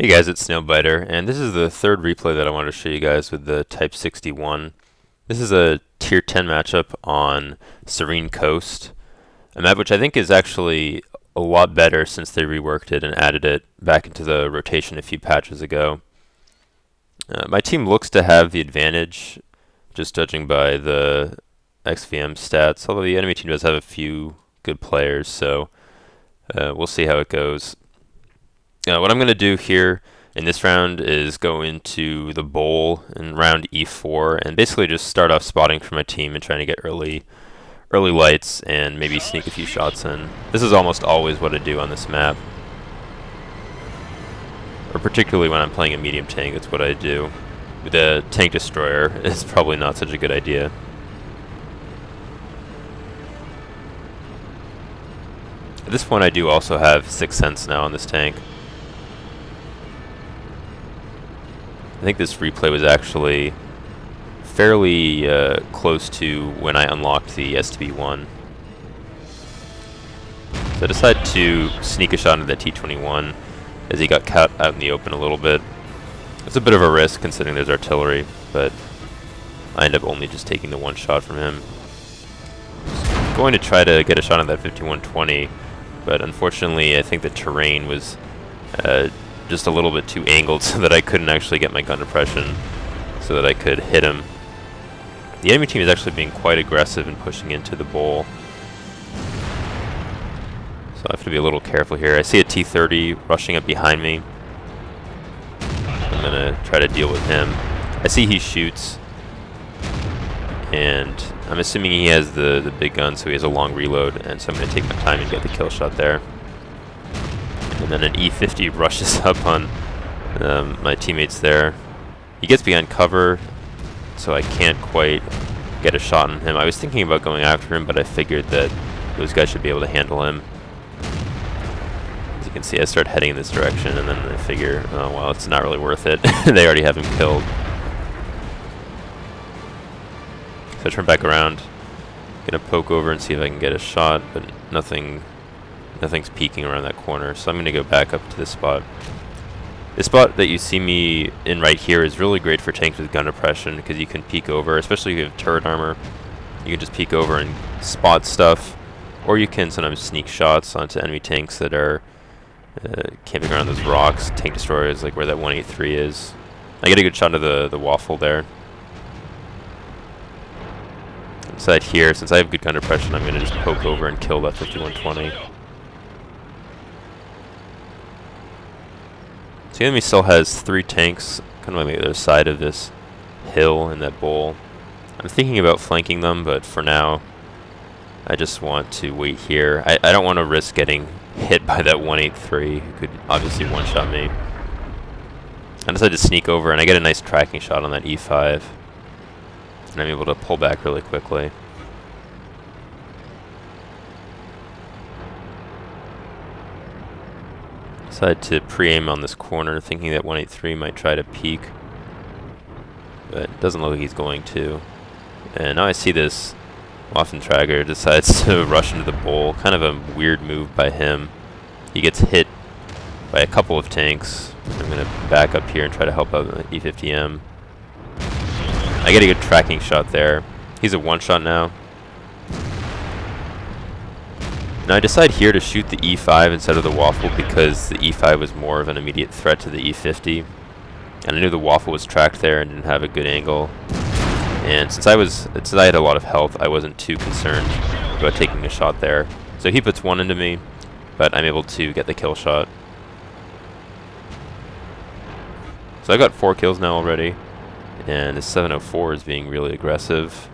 Hey guys, it's Snailbiter, and this is the third replay that I wanted to show you guys with the Type 61. This is a Tier 10 matchup on Serene Coast, a map which I think is actually a lot better since they reworked it and added it back into the rotation a few patches ago. My team looks to have the advantage, just judging by the XVM stats, although the enemy team does have a few good players, so we'll see how it goes. What I'm going to do here in this round is go into the bowl in round E4 and basically just start off spotting for my team and trying to get early lights and maybe sneak a few shots in. This is almost always what I do on this map. Or particularly when I'm playing a medium tank, that's what I do. With a tank destroyer, it's probably not such a good idea. At this point I do also have 6th Sense now on this tank. I think this replay was actually fairly close to when I unlocked the STB1. So I decided to sneak a shot into that T-21 as he got caught out in the open a little bit. It's a bit of a risk considering there's artillery, but I end up only just taking the one shot from him. Just going to try to get a shot on that 5120, but unfortunately I think the terrain was just a little bit too angled so that I couldn't actually get my gun depression so that I could hit him. The enemy team is actually being quite aggressive and pushing into the bowl, so I have to be a little careful here. I see a T-30 rushing up behind me. I'm gonna try to deal with him. I see he shoots, and I'm assuming he has the big gun, so he has a long reload, and so I'm gonna take my time and get the kill shot there. And then an E50 rushes up on my teammates there. He gets behind cover, so I can't quite get a shot on him. I was thinking about going after him, but I figured that those guys should be able to handle him. As you can see, I start heading in this direction, and then I figure, oh well, it's not really worth it. They already have him killed. So I turn back around, gonna poke over and see if I can get a shot, but nothing's peeking around that corner, so I'm going to go back up to this spot. This spot that you see me in right here is really great for tanks with gun depression because you can peek over, especially if you have turret armor. You can just peek over and spot stuff, or you can sometimes sneak shots onto enemy tanks that are camping around those rocks, tank destroyers, like where that 183 is. I get a good shot of the waffle there. Inside here, since I have good gun depression, I'm going to just poke over and kill that 5120. So the enemy still has 3 tanks kind of on the other side of this hill in that bowl. I'm thinking about flanking them, but for now I just want to wait here. I don't want to risk getting hit by that 183 who could obviously one-shot me. I decided to sneak over and I get a nice tracking shot on that E5. And I'm able to pull back really quickly. Decided to pre-aim on this corner, thinking that 183 might try to peek, but it doesn't look like he's going to. And now I see this Waffentrager decides to rush into the bowl. Kind of a weird move by him. He gets hit by a couple of tanks. I'm going to back up here and try to help out the E50M. I get a good tracking shot there. He's a one-shot now. Now I decide here to shoot the E5 instead of the Waffle because the E5 was more of an immediate threat to the E50. And I knew the Waffle was tracked there and didn't have a good angle. And since I had a lot of health, I wasn't too concerned about taking a shot there. So he puts one into me, but I'm able to get the kill shot. So I got 4 kills now already, and this 704 is being really aggressive.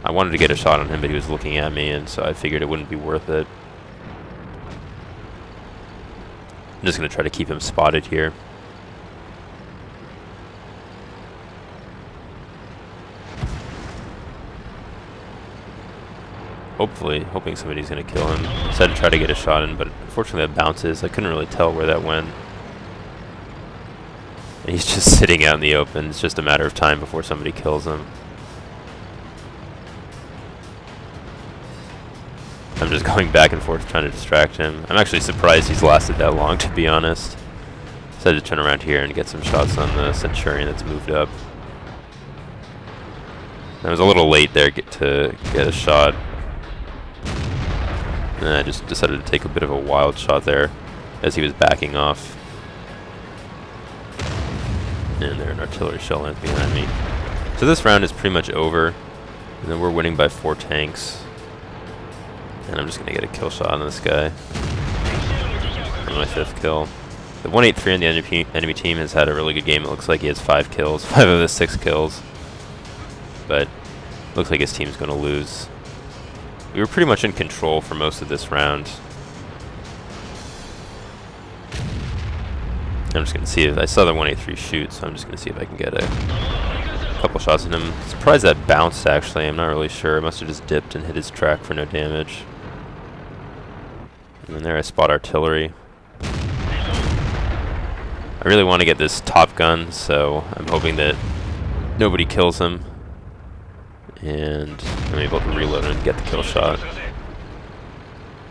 I wanted to get a shot on him, but he was looking at me, and so I figured it wouldn't be worth it. I'm just going to try to keep him spotted here. Hoping somebody's going to kill him. I decided to try to get a shot in, but unfortunately that bounces. I couldn't really tell where that went. And he's just sitting out in the open. It's just a matter of time before somebody kills him. I'm just going back and forth trying to distract him. I'm actually surprised he's lasted that long, to be honest. Decided to turn around here and get some shots on the Centurion that's moved up. I was a little late there to get a shot. And I just decided to take a bit of a wild shot there as he was backing off. And there an artillery shell lands behind me. So this round is pretty much over. And then we're winning by 4 tanks. And I'm just going to get a kill shot on this guy. For my 5th kill. The 183 on the enemy team has had a really good game. It looks like he has 5 kills. 5 of his 6 kills. But looks like his team's going to lose. We were pretty much in control for most of this round. I'm just going to see if I saw the 183 shoot, so I'm just going to see if I can get a couple shots at him. Surprised that bounced, actually. I'm not really sure. It must have just dipped and hit his track for no damage. And then there I spot artillery. I really want to get this Top Gun, so I'm hoping that nobody kills him. And I'm able to reload and get the kill shot.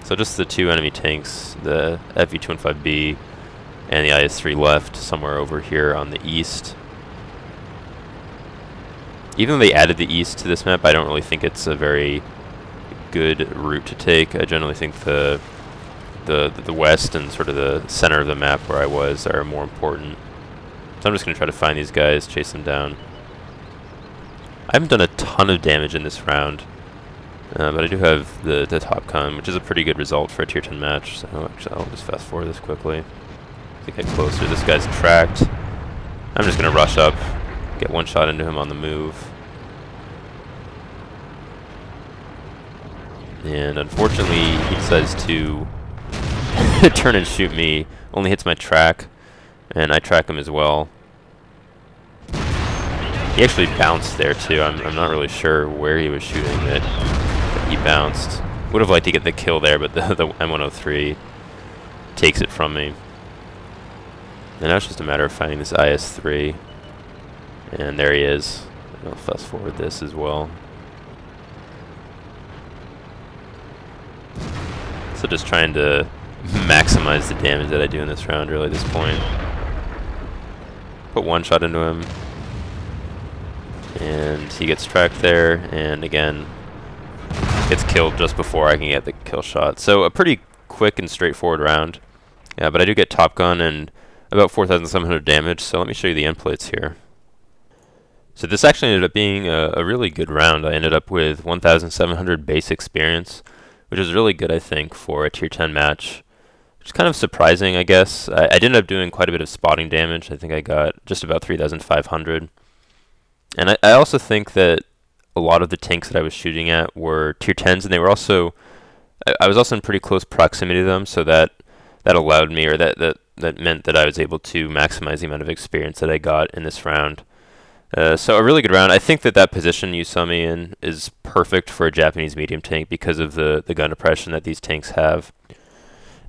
So just the 2 enemy tanks, the FV-215B and the IS-3 left, somewhere over here on the east. Even though they added the east to this map, I don't really think it's a very good route to take. I generally think the west and sort of the center of the map where I was are more important. So I'm just going to try to find these guys, chase them down. I haven't done a ton of damage in this round, but I do have the Top Gun, which is a pretty good result for a tier 10 match. So actually, I'll just fast forward this quickly. To get closer, this guy's tracked. I'm just going to rush up, get one shot into him on the move. And unfortunately, he decides to turn and shoot me. Only hits my track, and I track him as well. He actually bounced there too. I'm not really sure where he was shooting that he bounced. Would have liked to get the kill there, but the M103 takes it from me. And now it's just a matter of finding this IS-3. And there he is. I'll fast forward this as well. So just trying to maximize the damage that I do in this round really at this point. Put one shot into him. And he gets tracked there, and again, gets killed just before I can get the kill shot. So a pretty quick and straightforward round. Yeah, but I do get Top Gun and about 4,700 damage, so let me show you the end plates here. So this actually ended up being a really good round. I ended up with 1,700 base experience, which is really good, I think, for a tier 10 match. Which is kind of surprising, I guess. I did end up doing quite a bit of spotting damage. I think I got just about 3,500. And I also think that a lot of the tanks that I was shooting at were tier 10s, and they were also, I was also in pretty close proximity to them, so that allowed me, or that meant that I was able to maximize the amount of experience that I got in this round. So a really good round. I think that position you saw me in is perfect for a Japanese medium tank because of the gun depression that these tanks have.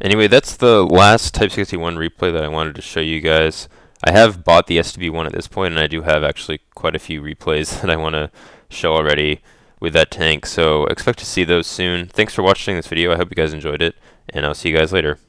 Anyway, that's the last Type 61 replay that I wanted to show you guys. I have bought the STB1 at this point, and I do have actually quite a few replays that I want to show already with that tank, so expect to see those soon. Thanks for watching this video. I hope you guys enjoyed it, and I'll see you guys later.